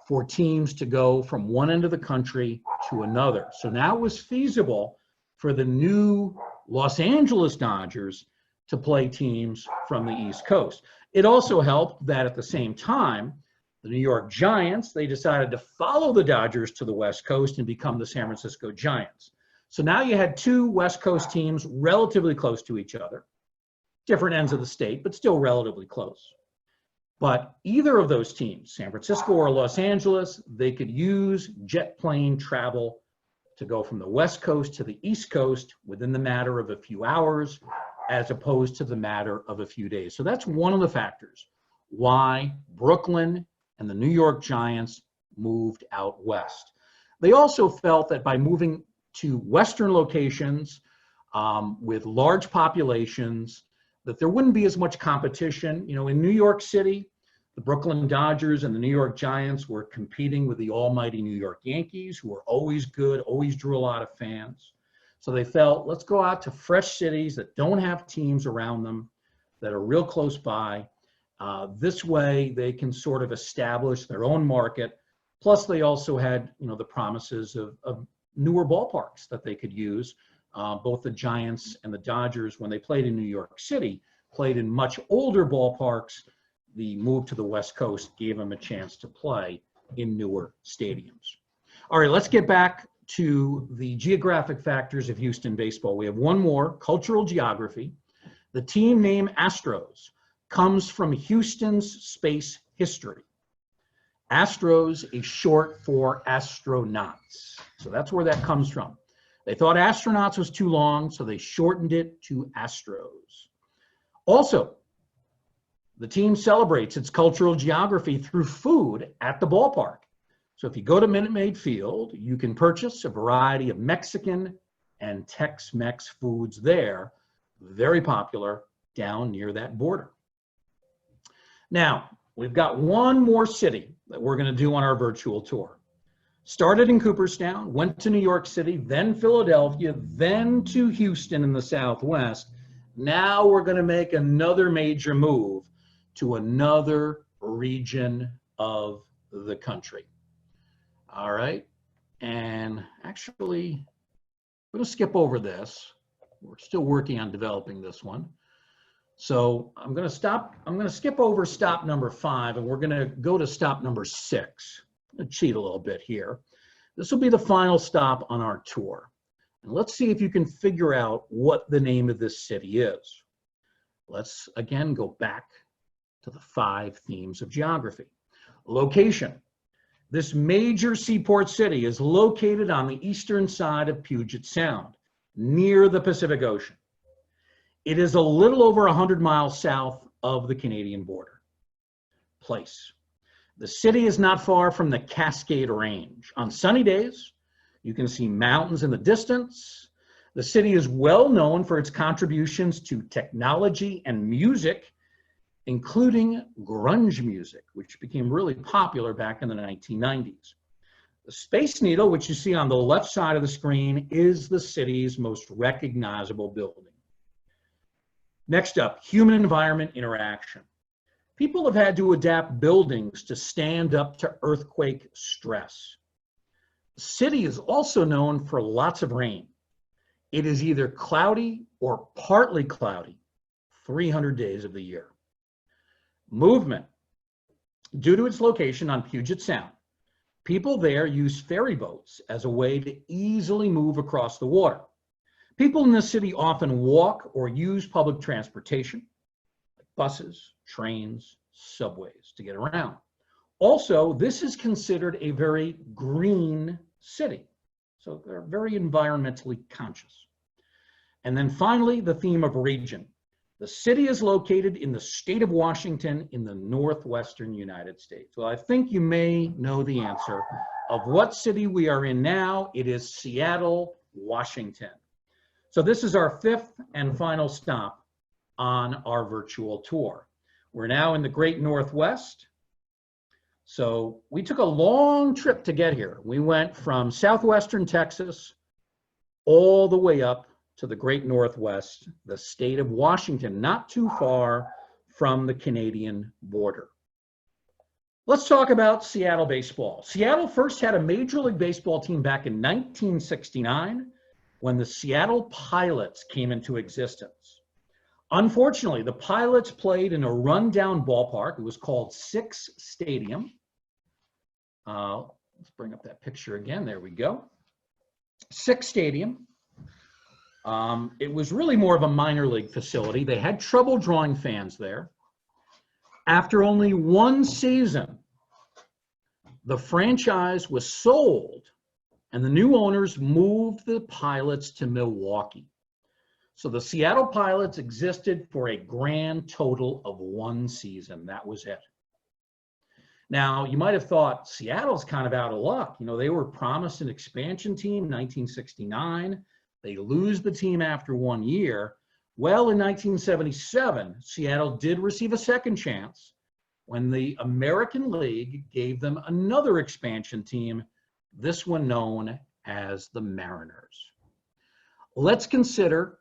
for teams to go from one end of the country to another. So now it was feasible for the new Los Angeles Dodgers to play teams from the East Coast. It also helped that at the same time, the New York Giants, they decided to follow the Dodgers to the West Coast and become the San Francisco Giants. So now you had two West Coast teams relatively close to each other, different ends of the state, but still relatively close. But either of those teams, San Francisco or Los Angeles, they could use jet plane travel to go from the West Coast to the East Coast within the matter of a few hours, as opposed to the matter of a few days. So that's one of the factors why Brooklyn and the New York Giants moved out west. They also felt that by moving to western locations with large populations, that there wouldn't be as much competition. You know, in New York City, the Brooklyn Dodgers and the New York Giants were competing with the almighty New York Yankees, who were always good, always drew a lot of fans. So they felt, let's go out to fresh cities that don't have teams around them, that are real close by. This way they can sort of establish their own market. Plus they also had, you know, the promises of newer ballparks that they could use. Both the Giants and the Dodgers, when they played in New York City, played in much older ballparks. The move to the West Coast gave them a chance to play in newer stadiums. All right, let's get back to the geographic factors of Houston baseball. We have one more, cultural geography. The team name Astros comes from Houston's space history. Astros is short for astronauts. So that's where that comes from. They thought astronauts was too long, so they shortened it to Astros. Also, the team celebrates its cultural geography through food at the ballpark. So if you go to Minute Maid Field, you can purchase a variety of Mexican and Tex-Mex foods there, very popular down near that border. Now, we've got one more city that we're going to do on our virtual tour. Started in Cooperstown, went to New York City, then Philadelphia, then to Houston in the Southwest. Now we're going to make another major move to another region of the country. All right, and actually, I'm going to skip over this. We're still working on developing this one. So I'm going to skip over stop number 5, and we're going to go to stop number 6. I'm going to cheat a little bit here. This will be the final stop on our tour. And let's see if you can figure out what the name of this city is. Let's again go back to the 5 themes of geography. Location. This major seaport city is located on the eastern side of Puget Sound, near the Pacific Ocean. It is a little over 100 miles south of the Canadian border. Place. The city is not far from the Cascade Range. On sunny days, you can see mountains in the distance. The city is well known for its contributions to technology and music, including grunge music, which became really popular back in the 1990s. The Space Needle, which you see on the left side of the screen, is the city's most recognizable building. Next up, human-environment interaction. People have had to adapt buildings to stand up to earthquake stress. city is also known for lots of rain. It is either cloudy or partly cloudy 300 days of the year. Movement. Due to its location on Puget Sound, people there use ferry boats as a way to easily move across the water. People in the city often walk or use public transportation, like buses, trains, subways, to get around. Also, this is considered a very green city, so they're very environmentally conscious. And then finally, the theme of region. The city is located in the state of Washington in the northwestern United States. Well, I think you may know the answer of what city we are in now. It is Seattle, Washington. So this is our fifth and final stop on our virtual tour. We're now in the Great Northwest. So we took a long trip to get here. We went from southwestern Texas all the way up to the Great Northwest, the state of Washington, not too far from the Canadian border. Let's talk about Seattle baseball. Seattle first had a Major League Baseball team back in 1969 when the Seattle Pilots came into existence. Unfortunately, the Pilots played in a rundown ballpark. It was called Six Stadium. Let's bring up that picture again. There we go. Six Stadium. It was really more of a minor league facility. They had trouble drawing fans there. After only one season, the franchise was sold and the new owners moved the Pilots to Milwaukee. So the Seattle Pilots existed for a grand total of one season. That was it. Now, you might have thought Seattle's kind of out of luck. You know, they were promised an expansion team in 1969. They lose the team after 1 year. Well, in 1977, Seattle did receive a second chance when the American League gave them another expansion team, this one known as the Mariners. Let's consider,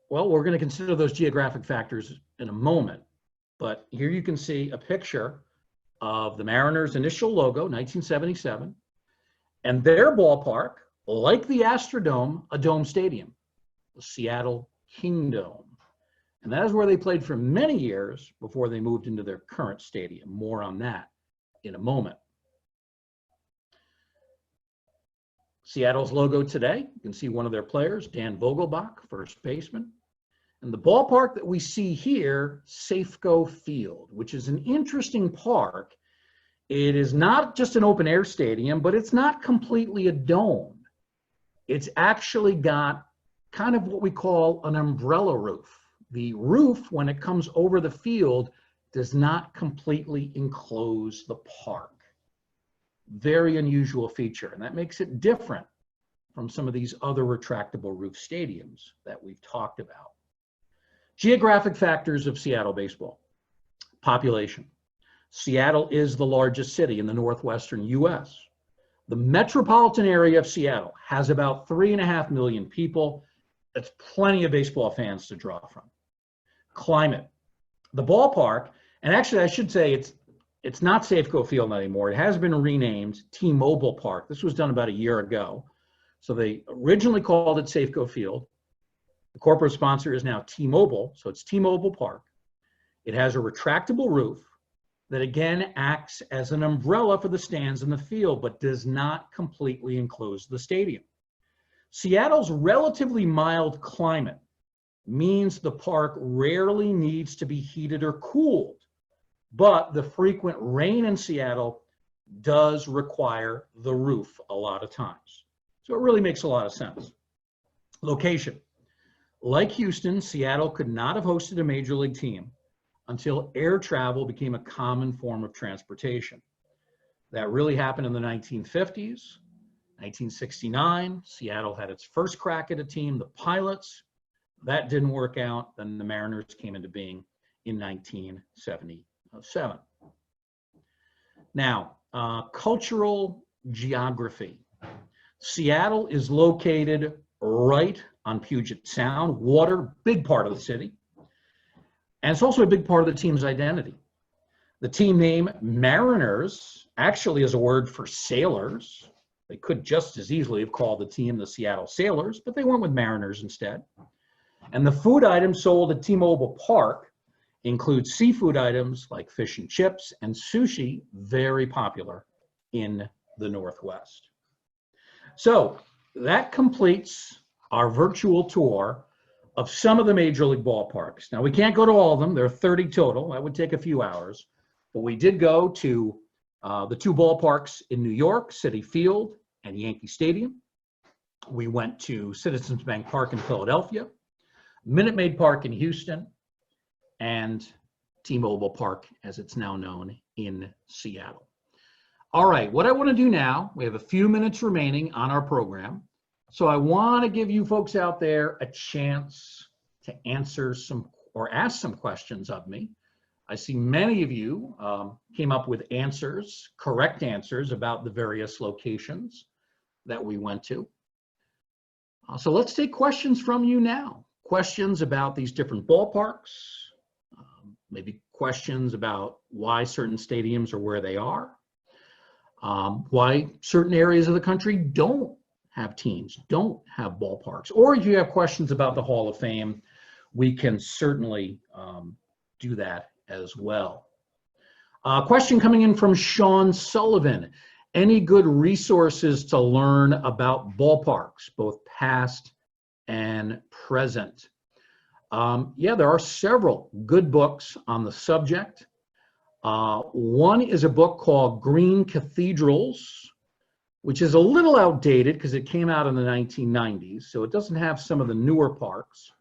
well, we're going to consider those geographic factors in a moment, but here you can see a picture of the Mariners' initial logo, 1977, and their ballpark, like the Astrodome, a dome stadium, the Seattle Kingdome. And that is where they played for many years before they moved into their current stadium. More on that in a moment. Seattle's logo today, you can see one of their players, Dan Vogelbach, first baseman. And the ballpark that we see here, Safeco Field, which is an interesting park. It is not just an open air stadium, but it's not completely a dome. It's actually got kind of what we call an umbrella roof. The roof, when it comes over the field, does not completely enclose the park. Very unusual feature, and that makes it different from some of these other retractable roof stadiums that we've talked about. Geographic factors of Seattle baseball. Population. Seattle is the largest city in the northwestern U.S. The metropolitan area of Seattle has about 3.5 million people. That's plenty of baseball fans to draw from. Climate. The ballpark, and actually I should say it's not Safeco Field anymore. It has been renamed T-Mobile Park. This was done about a year ago. So they originally called it Safeco Field. The corporate sponsor is now T-Mobile, so it's T-Mobile Park. It has a retractable roof that again acts as an umbrella for the stands in the field, but does not completely enclose the stadium. Seattle's relatively mild climate means the park rarely needs to be heated or cooled, but the frequent rain in Seattle does require the roof a lot of times. So it really makes a lot of sense. Location. Like Houston, Seattle could not have hosted a major league team until air travel became a common form of transportation. That really happened in the 1950s. 1969, Seattle had its first crack at a team, the Pilots. That didn't work out. Then the Mariners came into being in 1977. Now, cultural geography. Seattle is located right on Puget Sound, water, big part of the city. And it's also a big part of the team's identity. The team name Mariners actually is a word for sailors. They could just as easily have called the team the Seattle Sailors, but they went with Mariners instead. And the food items sold at T-Mobile Park include seafood items like fish and chips and sushi, very popular in the Northwest. So that completes our virtual tour of some of the Major League ballparks. Now, we can't go to all of them. There are 30 total. That would take a few hours. But we did go to the two ballparks in New York, Citi Field and Yankee Stadium. We went to Citizens Bank Park in Philadelphia, Minute Maid Park in Houston, and T-Mobile Park, as it's now known, in Seattle. All right, what I want to do now, we have a few minutes remaining on our program, so I want to give you folks out there a chance to answer some or ask some questions of me. I see many of you came up with answers, correct answers about the various locations that we went to. So let's take questions from you now. Questions about these different ballparks, maybe questions about why certain stadiums are where they are, why certain areas of the country don't have teams, don't have ballparks, or if you have questions about the Hall of Fame, we can certainly do that as well. Question coming in from Sean Sullivan. Any good resources to learn about ballparks, both past and present? Yeah, there are several good books on the subject. One is a book called Green Cathedrals, which is a little outdated because it came out in the 1990s, so it doesn't have some of the newer parks,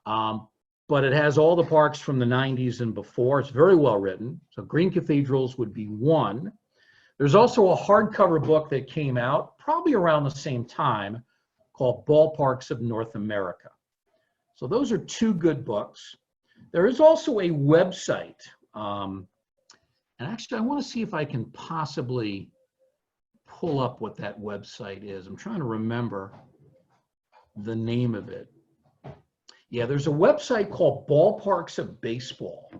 but it has all the parks from the 90s and before. It's very well written, so Green Cathedrals would be one. There's also a hardcover book that came out probably around the same time called Ballparks of North America. So those are two good books. There is also a website, and actually I want to see if I can possibly pull up what that website is. I'm trying to remember the name of it. Yeah, there's a website called Ballparks of Baseball,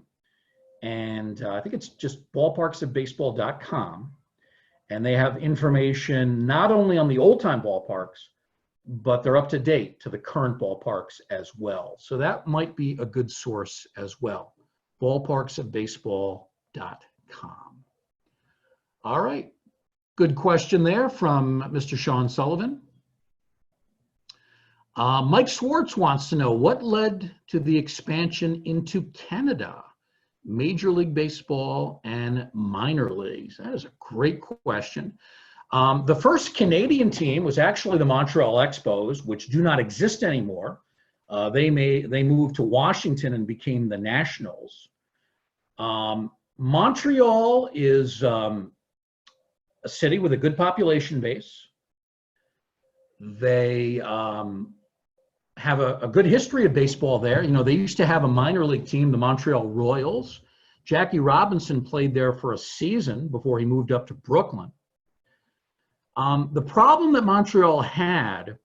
and I think it's just ballparksofbaseball.com, and they have information not only on the old-time ballparks, but they're up to date to the current ballparks as well. So that might be a good source as well, ballparksofbaseball.com. All right, good question there from Mr. Sean Sullivan. Mike Swartz wants to know, what led to the expansion into Canada, Major League Baseball and minor leagues? That is a great question. The first Canadian team was actually the Montreal Expos, which do not exist anymore. They moved to Washington and became the Nationals. Montreal is a city with a good population base. They have a good history of baseball there. You know, they used to have a minor league team, the Montreal Royals. Jackie Robinson played there for a season before he moved up to Brooklyn. The problem that Montreal had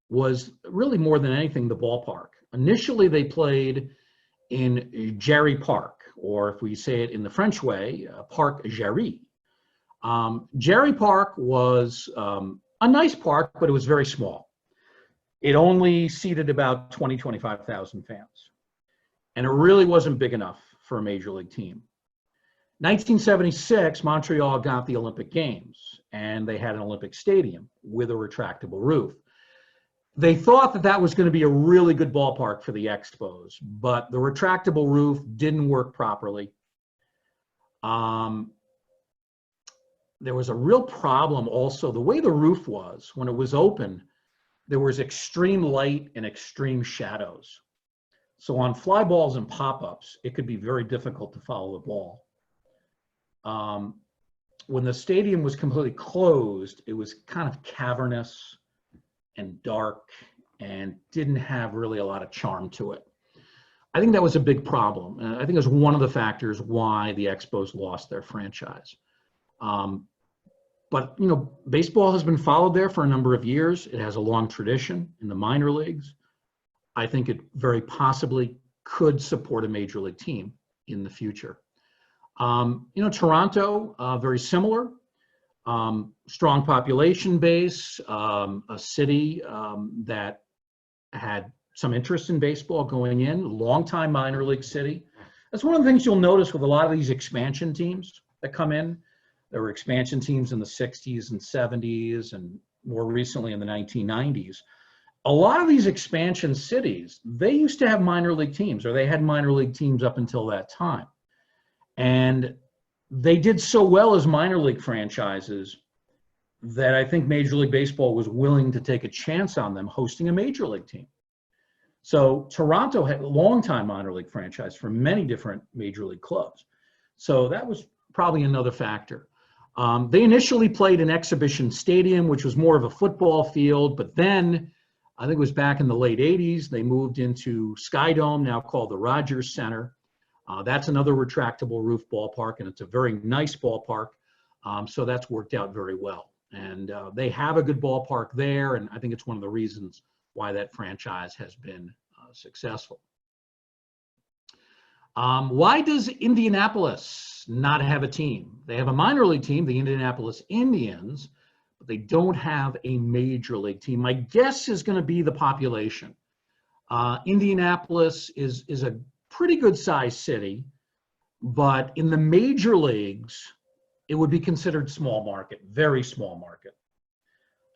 was really more than anything the ballpark. Initially, they played in Jarry Park, or if we say it in the French way, Parc Jarry. Jarry Park was a nice park, but it was very small. It only seated about 20, 25,000 fans. And it really wasn't big enough for a major league team. 1976, Montreal got the Olympic Games, and they had an Olympic stadium with a retractable roof. They thought that that was going to be a really good ballpark for the Expos, but the retractable roof didn't work properly. There was a real problem also. The way the roof was, when it was open, there was extreme light and extreme shadows. So on fly balls and pop-ups, it could be very difficult to follow the ball. When the stadium was completely closed, it was kind of cavernous and dark and didn't have really a lot of charm to it. I think that was a big problem. And I think it was one of the factors why the Expos lost their franchise. But, you know, baseball has been followed there for a number of years. It has a long tradition in the minor leagues. I think it very possibly could support a major league team in the future. You know, Toronto, very similar. Strong population base, a city that had some interest in baseball going in, longtime minor league city. That's one of the things you'll notice with a lot of these expansion teams that come in. There were expansion teams in the 60s and 70s and more recently in the 1990s. A lot of these expansion cities, they used to have minor league teams, or they had minor league teams up until that time. And they did so well as minor league franchises that I think Major League Baseball was willing to take a chance on them hosting a major league team. So Toronto had a long-time minor league franchise for many different major league clubs. So that was probably another factor. They initially played an exhibition stadium, which was more of a football field, but then I think it was back in the late 80s, they moved into Sky Dome, now called the Rogers Center. That's another retractable roof ballpark, and it's a very nice ballpark. So that's worked out very well. And they have a good ballpark there, and I think it's one of the reasons why that franchise has been successful. Why does Indianapolis not have a team? They have a minor league team, the Indianapolis Indians, but they don't have a major league team. My guess is going to be the population. Indianapolis is a pretty good sized city, but in the major leagues, it would be considered small market, very small market.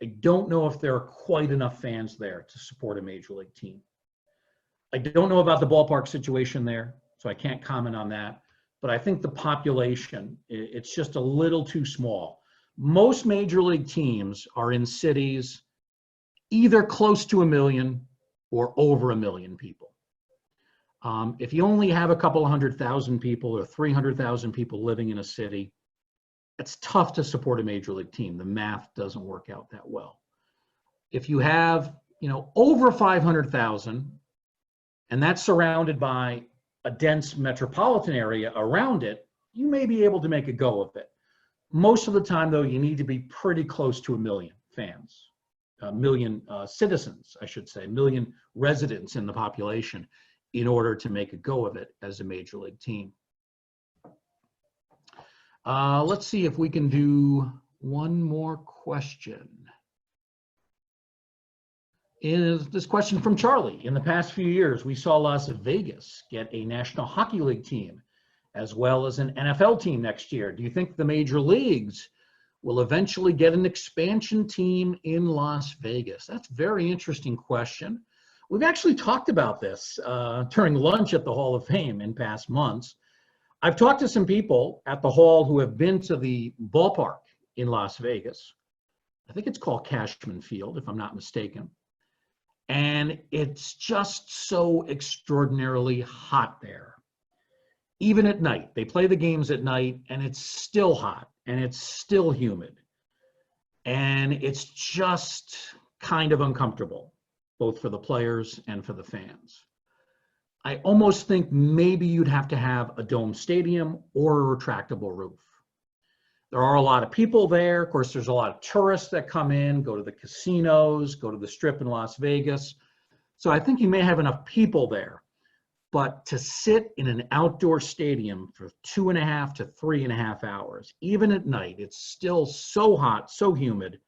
I don't know if there are quite enough fans there to support a major league team. I don't know about the ballpark situation there, so I can't comment on that. But I think the population, it's just a little too small. Most major league teams are in cities either close to 1 million or over 1 million people. If you only have a couple 100,000 people or 300,000 people living in a city, it's tough to support a major league team. The math doesn't work out that well. If you have, over 500,000, and that's surrounded by a dense metropolitan area around it, you may be able to make a go of it. Most of the time, though, you need to be pretty close to 1 million fans, 1 million citizens, I should say, 1 million residents in the population in order to make a go of it as a major league team. Let's see if we can do one more question. Is this question from Charlie? In the past few years, we saw Las Vegas get a National Hockey League team as well as an NFL team next year. Do you think the major leagues will eventually get an expansion team in Las Vegas? That's a very interesting question. We've actually talked about this during lunch at the Hall of Fame in past months. I've talked to some people at the Hall who have been to the ballpark in Las Vegas. I think it's called Cashman Field, if I'm not mistaken. And it's just so extraordinarily hot there. Even at night, they play the games at night and it's still hot and it's still humid. And it's just kind of uncomfortable, both for the players and for the fans. I almost think maybe you'd have to have a dome stadium or a retractable roof. There are a lot of people there. Of course, there's a lot of tourists that come in, go to the casinos, go to the Strip in Las Vegas. So I think you may have enough people there. But to sit in an outdoor stadium for 2.5 to 3.5 hours, even at night, it's still so hot, so humid.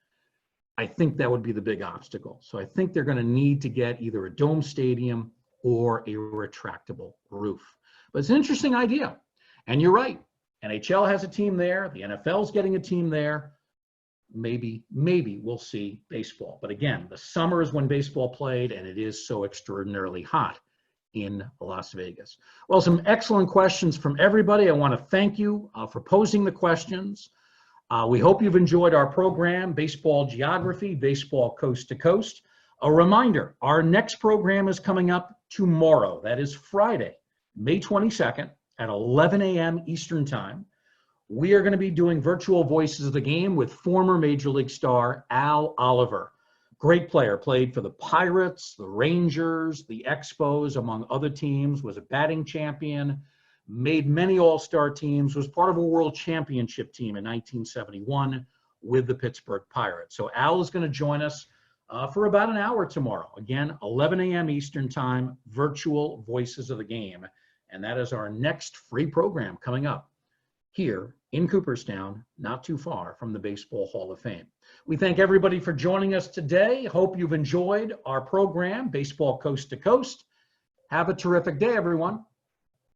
I think that would be the big obstacle. So I think they're going to need to get either a dome stadium or a retractable roof. But it's an interesting idea. And you're right. NHL has a team there. The NFL's getting a team there. Maybe we'll see baseball. But again, the summer is when baseball played, and it is so extraordinarily hot in Las Vegas. Well, some excellent questions from everybody. I want to thank you for posing the questions. We hope you've enjoyed our program, Baseball Geography, Baseball Coast to Coast. A reminder, our next program is coming up tomorrow. That is Friday, May 22nd at 11 a.m. Eastern Time. We are going to be doing virtual voices of the game with former Major League star Al Oliver. Great player, played for the Pirates, the Rangers, the Expos, among other teams, was a batting champion, made many all-star teams, was part of a world championship team in 1971 with the Pittsburgh Pirates. So Al is going to join us for about an hour tomorrow. Again, 11 a.m. Eastern Time, virtual voices of the game. And that is our next free program coming up here in Cooperstown, not too far from the Baseball Hall of Fame. We thank everybody for joining us today. Hope you've enjoyed our program, Baseball Coast to Coast. Have a terrific day, everyone.